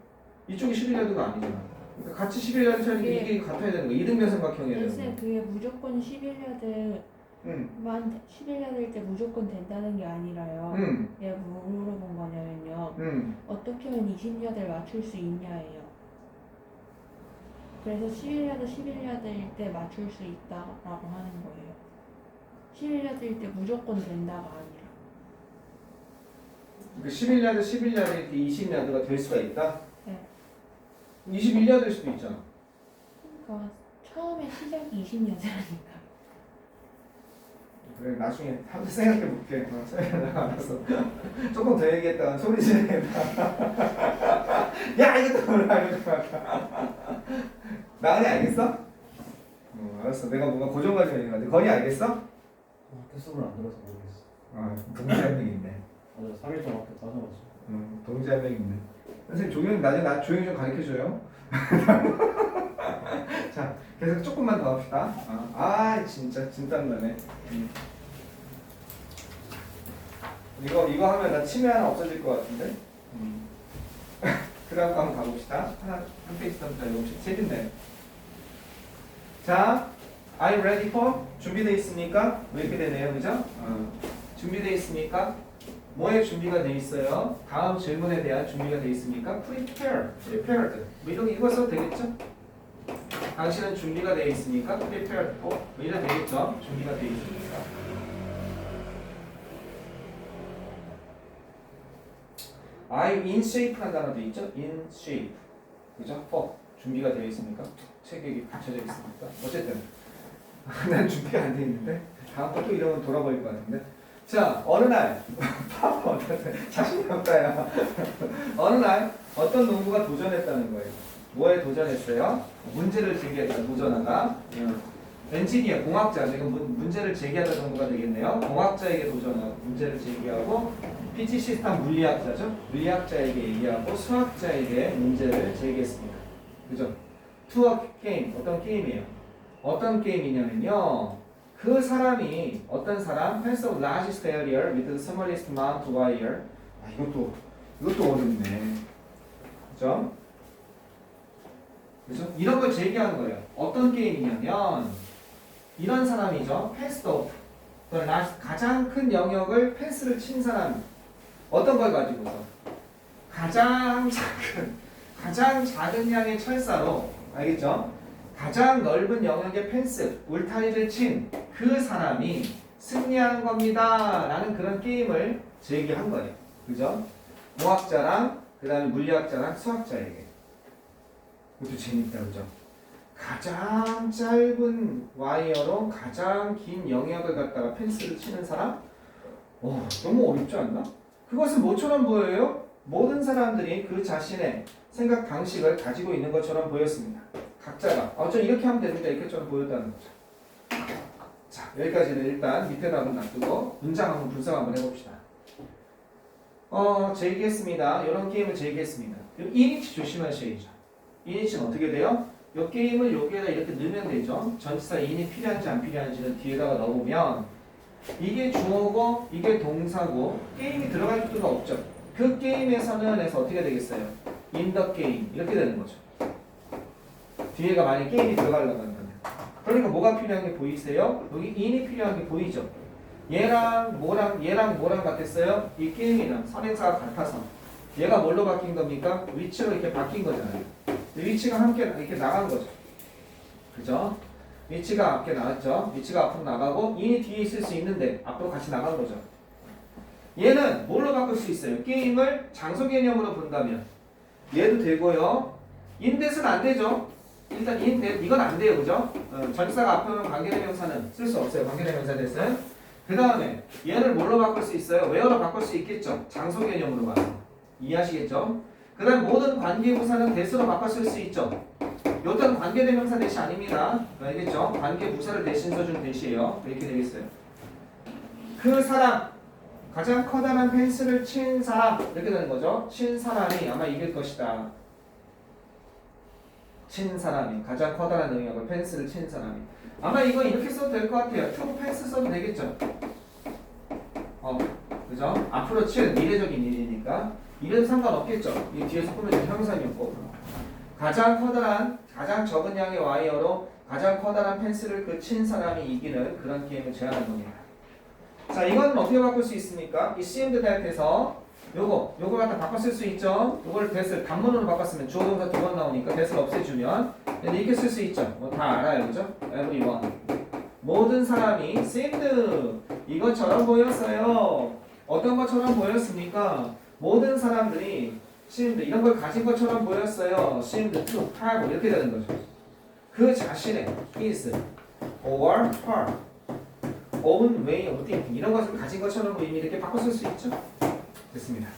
이쪽이 11야드가 아니잖아. 그러니까 같이 11야드 쳐야 이게 같아야 되는 거야. 이등변 삼각형이어야 되는 쌤 거야. 그게 무조건 11야드만 11야드일 때 무조건 된다는 게 아니라요. 얘가 물어본 거냐면요. 어떻게 하면 20야드를 맞출 수 있냐예요. 그래서 11야드일 때 맞출 수 있다라고 하는 거예요. 11야드일 때 무조건 된다가 아니라. 그 11야드 20야드가 될 수가 있다? 네. 21야드일 수도 있잖아. 그러니까 처음에 시작이 20야드라니까. 그래 나중에 한번 생각해 볼게. 내가 알아서 조금 더 얘기했다가 소리 지르겠다. 야 이것도 몰라 이것도 몰라. 나은이 알겠어? 알았어. 내가 뭔가 고정관념이 있는 것 같아. 건이 알겠어? 학교 수업을 안 들어서 모르겠어. 동지 한 명 있네. 맞아, 3일 동안 학교 빠져가지고. 동지 한 명 있네. 선생님 조용히 나중에 조용히 좀 가르쳐줘요. 자 계속 조금만 더 합시다. 진짜 진땀나네. 이거 하면 나 치매 하나 없어질 것 같은데. 그 다음 거 한번 가봅시다. 한 페이지 더 이거 재밌네. 자, are you ready for? 준비되어 있습니까? 뭐 이렇게 되네요, 그죠? 준비되어 있습니까? 뭐에 준비가 되어 있어요? 다음 질문에 대한 준비가 되어 있습니까? prepared. 뭐 이런 이거 써도 되겠죠? 당신은 준비가 되어 있습니까? prepared for. 뭐 이래 되겠죠? 준비가 되어 있습니까? Are you in shape라는 단어도 있죠? in shape. 그죠? for. 준비가 되어 있습니까? 책에 받쳐져 있습니까? 어쨌든 난 준비가 안 돼 있는데 다음 거 또 이러면 돌아버릴 것 같은데. 자, 어느 날 파워 자신이 없다야. 어느 날 어떤 농부가 도전했다는 거예요. 뭐에 도전했어요? 문제를 제기했다. 도전하다. 엔지니어, 공학자. 지금 문제를 제기하다 정도가 되겠네요. 공학자에게 도전하고 문제를 제기하고 PC 시스템 물리학자죠. 물리학자에게 얘기하고 수학자에게 문제를 제기했습니다. 그죠? 투어 게임. 어떤 게임이에요? 어떤 게임이냐면요. 그 사람이 어떤 사람 pass of largest area with the smallest amount of wire. 이것도 어렵네. 그죠? 그죠? 이런 걸 제기하는 거예요. 어떤 게임이냐면 이런 사람이죠. pass of 가장 큰 영역을 패스를 친 사람. 어떤 걸 가지고서 가장 작은 양의 철사로 알겠죠? 가장 넓은 영역의 펜스, 울타리를 친 그 사람이 승리하는 겁니다. 라는 그런 게임을 제기한 거예요. 그죠? 공학자랑 그 다음에 물리학자랑 수학자에게. 이것도 재밌다. 그죠? 가장 짧은 와이어로 가장 긴 영역을 갖다가 펜스를 치는 사람? 너무 어렵지 않나? 그것은 뭐처럼 보여요? 모든 사람들이 그 자신의 생각 방식을 가지고 있는 것처럼 보였습니다. 각자가 좀 이렇게 하면 되는데 이렇게처럼 보였다는 거죠. 자, 여기까지는 일단 밑에다 한번 놔두고 문장 한번 분석 한번 해봅시다. 제기했습니다. 이런 게임을 제기했습니다. 이니치 조심하셔야죠. 이니치는 어떻게 돼요? 이 게임을 여기에다 이렇게 넣으면 되죠. 전치사 인이 필요한지 안 필요한지는 뒤에다가 넣어보면 이게 주어고 이게 동사고 게임이 들어갈 필요가 없죠. 그 게임에서는 해서 어떻게 되겠어요? in the game 이렇게 되는 거죠. 뒤에가 만약 게임이 들어가려고 한다면. 그러니까 뭐가 필요한 게 보이세요? 여기 in이 필요한 게 보이죠. 얘랑 뭐랑 같았어요? 이 게임이랑 선행사가 같아서 얘가 뭘로 바뀐 겁니까? 위치로 이렇게 바뀐 거잖아요. 위치가 함께 이렇게 나간 거죠. 그죠? 위치가 앞에 나왔죠. 위치가 앞으로 나가고 인이 뒤에 있을 수 있는데 앞으로 같이 나간 거죠. 얘는 뭘로 바꿀 수 있어요? 게임을 장소 개념으로 본다면 얘도 되고요. 인댓은 안 되죠. 일단 이건 안 돼요. 그죠? 전치사가 앞에 오는 관계대명사는 쓸 수 없어요. 관계대명사 됐어요. 그 다음에 얘를 뭘로 바꿀 수 있어요? where로 바꿀 수 있겠죠. 장소 개념으로 봐서. 이해하시겠죠? 그 다음 모든 관계부사는 대수로 바꿨을 수 있죠. 요건 관계대명사 대시 아닙니다. 알겠죠? 관계부사를 대신 써준 대시예요. 이렇게 되겠어요. 그 사람, 가장 커다란 펜스를 친 사람 이렇게 되는 거죠. 친 사람이 아마 이길 것이다. 친 사람이 가장 커다란 능력을 펜스를 친 사람이 아마 이거 이렇게 써도 될 것 같아요. true 펜스 써도 되겠죠. 그죠? 앞으로 칠 미래적인 일이니까 이래도 상관없겠죠. 이 뒤에서 꾸며진 형상이었고 가장 커다란 가장 적은 양의 와이어로 가장 커다란 펜스를 그 친 사람이 이기는 그런 게임을 제안한 겁니다. 자, 이건 어떻게 바꿀 수 있습니까? 이 seemed that에서 요거 갖다 바꿔 쓸 수 있죠. 요걸 that을 단문으로 바꿨으면 주어 동사 두 번 나오니까 that을 없애주면 근데 이렇게 쓸 수 있죠. 뭐 다 알아요, 그죠? everyone 모든 사람이 seemed 이것처럼 보였어요. 어떤 것처럼 보였습니까? 모든 사람들이 seemed 이런 걸 가진 것처럼 보였어요. seemed to have 이렇게 되는 거죠. 그 자신의 his or her own way of thinking 이런 것을 가진 것처럼 보이면 이렇게 바꿔 쓸 수 있죠. 됐습니다.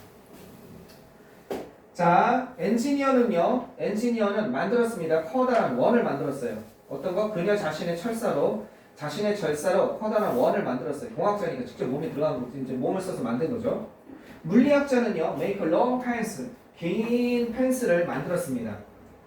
자, 엔지니어는 만들었습니다. 커다란 원을 만들었어요. 어떤 거? 그녀 자신의 절사로 커다란 원을 만들었어요. 공학자니까 직접 몸에 들어간 거 이제 몸을 써서 만든 거죠. 물리학자는요, make a long fence, 긴 펜스를 만들었습니다.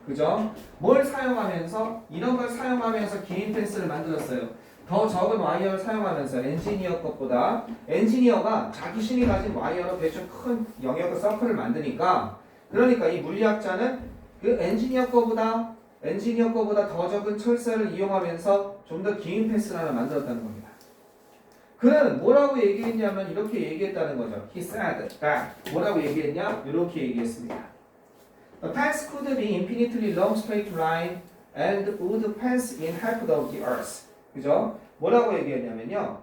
그죠? 뭘 사용하면서 이런 걸 사용하면서 긴 펜스를 만들었어요. 더 적은 와이어를 사용하면서 엔지니어 것보다 엔지니어가 자기 신이 가진 와이어로 대충 큰 영역의 서클을 만드니까 그러니까 이 물리학자는 그 엔지니어 거보다 더 적은 철사를 이용하면서 좀 더 긴 펜스를 하나 만들었다는 겁니다. 그는 뭐라고 얘기했냐면 이렇게 얘기했다는 거죠. He said that 뭐라고 얘기했냐? 이렇게 얘기했습니다. The fence could be infinitely long straight line and would pass in half of the earth. 그죠? 뭐라고 얘기했냐면요.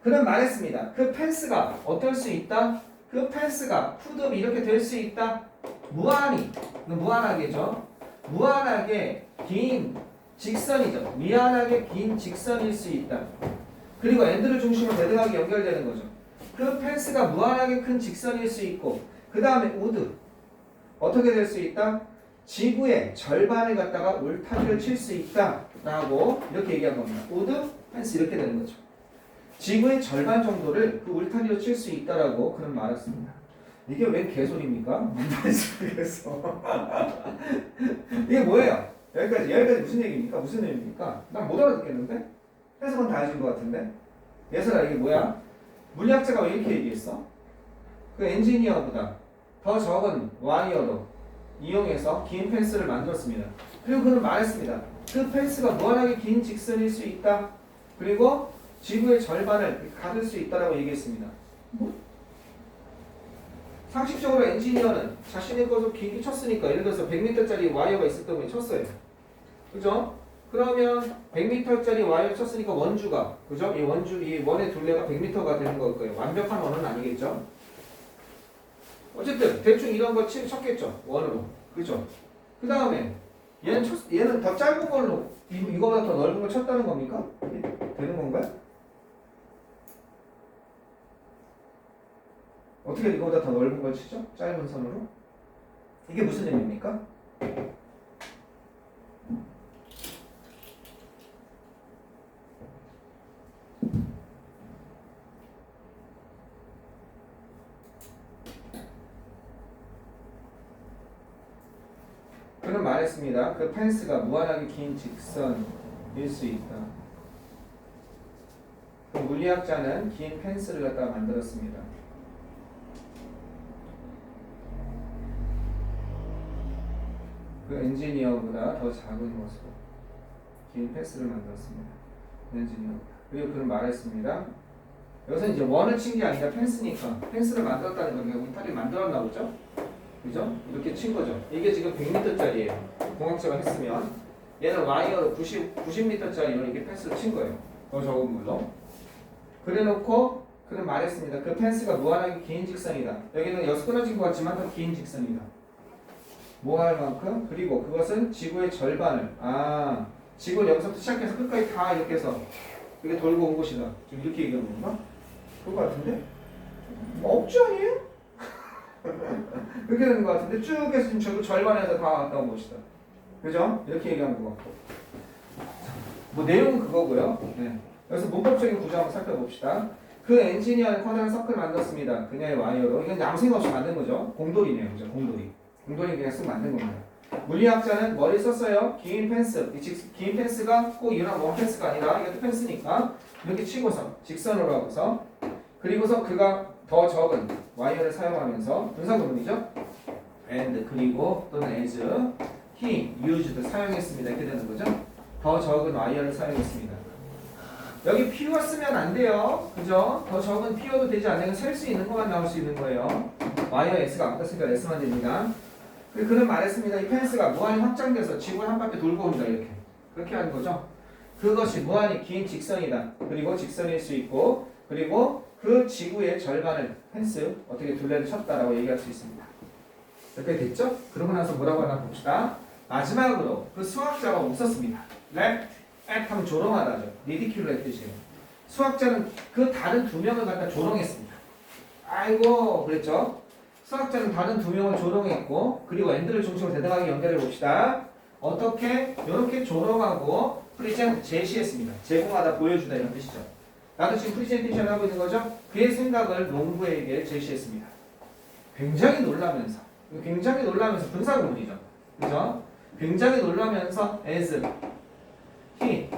그는 말했습니다. 그 펜스가 어떨 수 있다? 그 펜스가 푸드업이 이렇게 될 수 있다? 무한하게죠. 무한하게 긴 직선이죠. 미안하게 긴 직선일 수 있다. 그리고 엔드를 중심으로 대등하게 연결되는 거죠. 그 펜스가 무한하게 큰 직선일 수 있고 그 다음에 우드 어떻게 될 수 있다? 지구의 절반을 갖다가 울타리를 칠 수 있다라고 이렇게 얘기한 겁니다. 우드 펜스 이렇게 되는 거죠. 지구의 절반 정도를 그 울타리로 칠 수 있다라고 그는 말했습니다. 이게 왜 개소리입니까? 뭔지 모르겠어. 이게 뭐예요? 여기까지 무슨 얘기입니까? 무슨 의미입니까? 난 못 알아듣겠는데? 해석은 다 해준 것 같은데? 예설아 이게 뭐야? 물리학자가 왜 이렇게 얘기했어? 그 엔지니어보다 더 적은 와이어로 이용해서 긴 펜스를 만들었습니다. 그리고 그는 말했습니다. 그 펜스가 무한하게 긴 직선일 수 있다. 그리고 지구의 절반을 가둘 수 있다라고 얘기했습니다. 상식적으로 엔지니어는 자신의 것을 길게 쳤으니까 예를 들어서 100m짜리 와이어가 있었던 걸 쳤어요. 그죠? 그러면 100m짜리 와이어 쳤으니까 원주가 그죠? 이 원의 둘레가 100m가 되는 걸 거예요. 완벽한 원은 아니겠죠? 어쨌든 대충 이런 거 쳤겠죠. 원으로. 그죠? 그 다음에 얘는 더 짧은 걸로 이거보다 더 넓은 걸 쳤다는 겁니까? 되는 건가요? 어떻게 이거보다 더 넓은 걸 치죠? 짧은 선으로? 이게 무슨 의미입니까? 그는 말했습니다. 그 펜스가 무한하게 긴 직선일 수 있다. 그 물리학자는 긴 펜스를 갖다가 만들었습니다. 그 엔지니어보다 더 작은 것으로 긴 펜스를 만들었습니다. 엔지니어. 그리고 그는 말했습니다. 여기서 이제 원을 친 게 아니라 펜스니까 펜스를 만들었다는 건 그냥 울타리를 만들었나 보죠? 그죠? 이렇게 친 거죠. 이게 지금 100m짜리예요. 공학자가 했으면 얘는 와이어로 90m짜리로 이렇게 펜스를 친 거예요. 더 적은 물로. 그래놓고 그는 말했습니다. 그 펜스가 무한하게 긴 직선이다. 여기는 여기서 끊어진 것 같지만 더 긴 직선이다. 무한할 만큼. 그리고 그것은 지구의 절반을 지구는 여기서부터 시작해서 끝까지 다 이렇게 해서 이렇게 돌고 온 곳이다. 지금 이렇게 얘기하는 건가? 그거 같은데? 없지 아니에요? 그렇게 되는 것 같은데 쭉 해서 지금 저도 절반에서 다 왔다 온 곳이다. 그죠? 이렇게 얘기하는 것 같고. 뭐 내용은 그거고요. 네. 여기서 문법적인 구조 한번 살펴봅시다. 그 엔지니어는 커다란 서클을 만들었습니다. 그녀의 와이어로. 이건 아무 생각 없이 만든 거죠. 공돌이네요. 그죠? 공돌이. 공돌이 그냥 쓱 만든 겁니다. 물리학자는 머리 썼어요. 긴 펜스. 긴 펜스가 꼭 이런 원 펜스가 아니라 이것도 펜스니까 이렇게 치고서 직선으로 하고서 그리고서 그가 더 적은 와이어를 사용하면서 분사구문이죠. and 그리고 또는 as he used 사용했습니다. 이렇게 되는 거죠. 더 적은 와이어를 사용했습니다. 여기 P가 쓰면 안 돼요. 그죠? 더 적은 P여도 되지 않는 셀 수 있는 것만 나올 수 있는 거예요. 와이어 S가 안 떴으니까 S만 됩니다. 그는 말했습니다. 이 펜스가 무한히 확장돼서 지구를 한 바퀴 돌고 온다. 이렇게. 그렇게 하는 거죠. 그것이 무한히 긴 직선이다. 그리고 직선일 수 있고 그리고 그 지구의 절반을 펜스 어떻게 둘레를 쳤다라고 얘기할 수 있습니다. 이렇게 됐죠? 그러고 나서 뭐라고 하나 봅시다. 마지막으로 그 수학자가 웃었습니다. left at 하면 조롱하다죠. ridicule의 뜻이에요. 수학자는 그 다른 두 명을 갖다 조롱했습니다. 아이고 그랬죠? 수학자는 다른 두 명을 조롱했고 그리고 end를 중심으로 대등하게 연결해 봅시다. 어떻게? 이렇게 조롱하고 프리젠 제시했습니다. 제공하다 보여주다 이런 뜻이죠. 나도 지금 프리젠테이션 하고 있는 거죠? 그의 생각을 농부에게 제시했습니다. 굉장히 놀라면서 분사구문이죠. 그죠? 굉장히 놀라면서 as he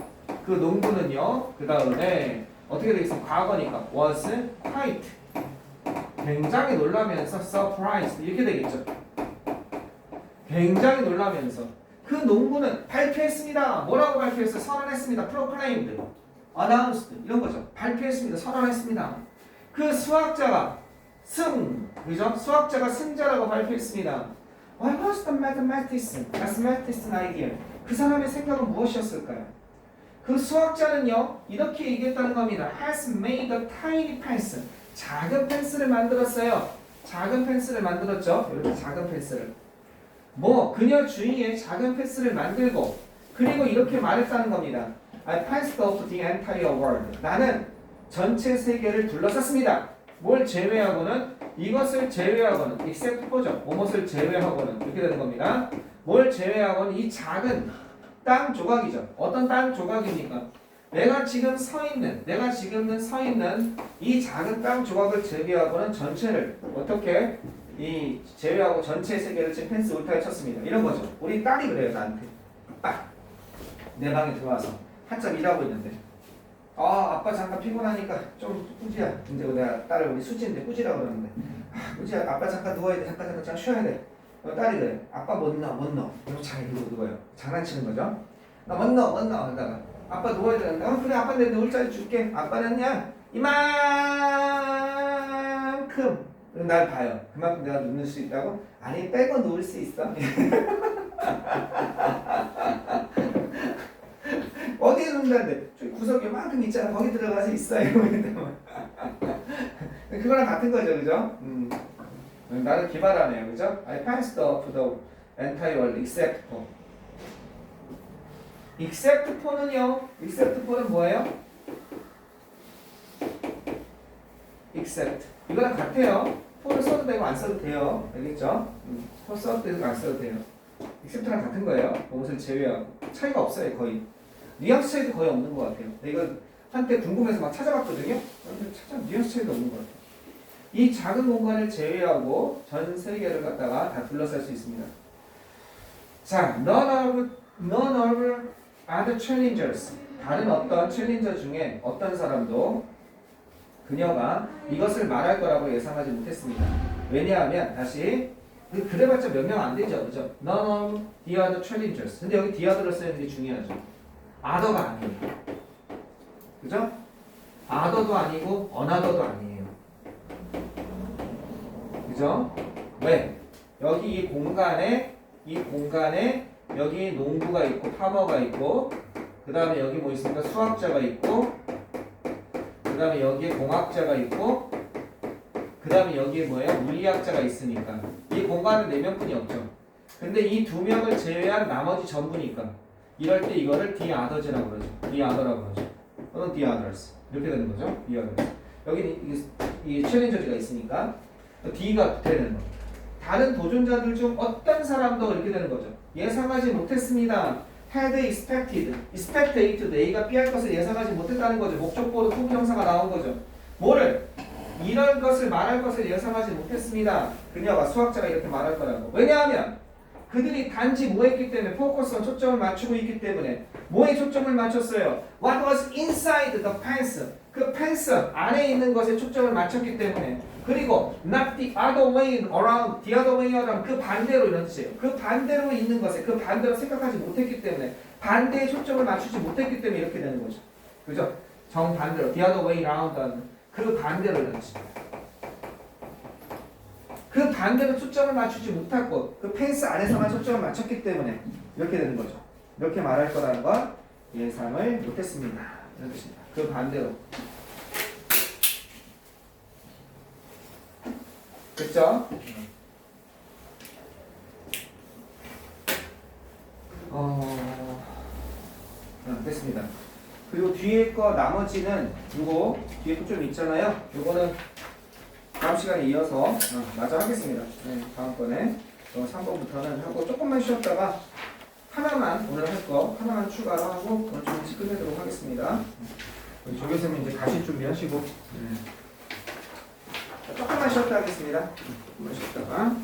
그 농부는요. 그 다음에 어떻게 되겠습니까? 과거니까 was quite 굉장히 놀라면서 surprised 이렇게 되겠죠. 굉장히 놀라면서 그 농부는 발표했습니다. 뭐라고 발표했어요? 선언했습니다. proclaimed, announced 이런 거죠. 발표했습니다. 선언했습니다. 그 수학자가 그죠? 수학자가 승자라고 발표했습니다. What was the mathematician idea? 그 사람의 생각은 무엇이었을까요? 그 수학자는요 이렇게 얘기했다는 겁니다. Has made a tiny pencil. 작은 펜스를 만들었어요. 작은 펜스를 만들었죠. 이렇게 작은 펜스를. 그녀 주위에 작은 펜스를 만들고 그리고 이렇게 말했다는 겁니다. I passed off the entire world. 나는 전체 세계를 둘러쌌습니다. 뭘 제외하고는 이것을 제외하고는 except for죠. 뭐뭇을 제외하고는 이렇게 되는 겁니다. 뭘 제외하고는 이 작은 땅 조각이죠. 어떤 땅 조각입니까? 내가 지금 서 있는 이 작은 땅 조각을 제외하고는 전체를 어떻게 이 제외하고 전체 세계를 지금 펜스 울타리 쳤습니다. 이런 거죠. 우리 딸이 그래요 나한테. 내 방에 들어와서 한참 일하고 있는데 아빠 잠깐 피곤하니까 좀 꾸지야. 근데 내가 딸을 우리 수지인데 꾸지라고 그러는데 꾸지야 아빠 잠깐 누워야 돼. 잠깐 쉬어야 돼. 딸이 그래. 아빠 못 넣어. 그럼 잘 이러고 누워요. 장난치는 거죠. 나 못 넣어 하다가 아빠 누워야 되는데 그래 아빠 내 누울 자리 줄게. 아빠는요 이만큼 날 봐요. 그만큼 내가 누울 수 있다고? 아니 빼고 누울 수 있어. 어디에 누운다는데 저기 구석 요만큼 있잖아. 거기 들어가서 있어요. 그거랑 같은 거죠. 그죠? 나는 기발하네요. 그죠? I passed off the entire world except for. except for는 뭐예요? except. 이거랑 같아요. for를 써도 되고 안 써도 돼요. 알겠죠? for 써도 되고 안 써도 돼요. except랑 같은 거예요. 그것을 제외하고 차이가 없어요. 거의 뉘앙스 차이도 거의 없는 것 같아요. 이거 한때 궁금해서 막 찾아봤거든요. 근데 뉘앙스 차이도 없는 것 같아요. 이 작은 공간을 제외하고 전 세계를 갖다가 다 둘러쌀 수 있습니다. 자, none of other challengers. 다른 어떤 챌린저 중에 어떤 사람도 그녀가 이것을 말할 거라고 예상하지 못했습니다. 왜냐하면 다시 그래봤자 몇 명 안 되죠, 그죠? None of the other challengers. 근데 여기 the other를 쓰는 게 중요하죠. other가 아니에요, 그죠? other도 아니고 another도 아니에요, 그죠? 왜? 여기 이 공간에 여기 농부가 있고 파머가 있고 그 다음에 여기 뭐 있습니까? 수학자가 있고 그 다음에 여기에 공학자가 있고 그 다음에 여기에 뭐예요? 물리학자가 있으니까 이 공간은 4명뿐이 없죠. 근데 이 2명을 제외한 나머지 전부니까 이럴 때 이거를 the others라고 그러죠. the other라고 그러죠. 또는 the others 이렇게 되는 거죠. the others. 여기 이 챌린저지가 있으니까 D가 붙어야 되는 거죠. 다른 도전자들 중 어떤 사람도 이렇게 되는 거죠. 예상하지 못했습니다. had expected A to A가 B 할 것을 예상하지 못했다는 거죠. 목적보로 통형사가 나온 거죠. 뭐를? 이런 것을 말할 것을 예상하지 못했습니다. 그녀가 수학자가 이렇게 말할 거라고. 왜냐하면 그들이 단지 뭐 했기 때문에 포커스와 초점을 맞추고 있기 때문에 뭐에 초점을 맞췄어요? What was inside the pants? 그 펜스 안에 있는 것에 초점을 맞췄기 때문에 그리고 not the other way around, the other way around 그 반대로 이런 뜻이에요. 그 반대로 있는 것에 그 반대로 생각하지 못했기 때문에 반대에 초점을 맞추지 못했기 때문에 이렇게 되는 거죠. 그죠? 정반대로 the other way around 그 반대로 이런 뜻입니다. 그 반대로 초점을 맞추지 못했고 그 펜스 안에서만 초점을 맞췄기 때문에 이렇게 되는 거죠. 이렇게 말할 거라는 건 예상을 못했습니다. 이런 뜻입니다. 그 반대로. 됐죠? 됐습니다. 그리고 뒤에 거 나머지는 요거 뒤에 거 좀 있잖아요. 요거는 다음 시간에 이어서 마저 하겠습니다. 네, 다음번에 3번부터는 하고 조금만 쉬었다가 하나만 오늘 할 거 하나만 추가로 하고 오늘 좀 일찍 끝내도록 하겠습니다. 우리 조교수님 이제 가실 준비하시고 조금만 쉬었다 하겠습니다. 조금만 쉬었다가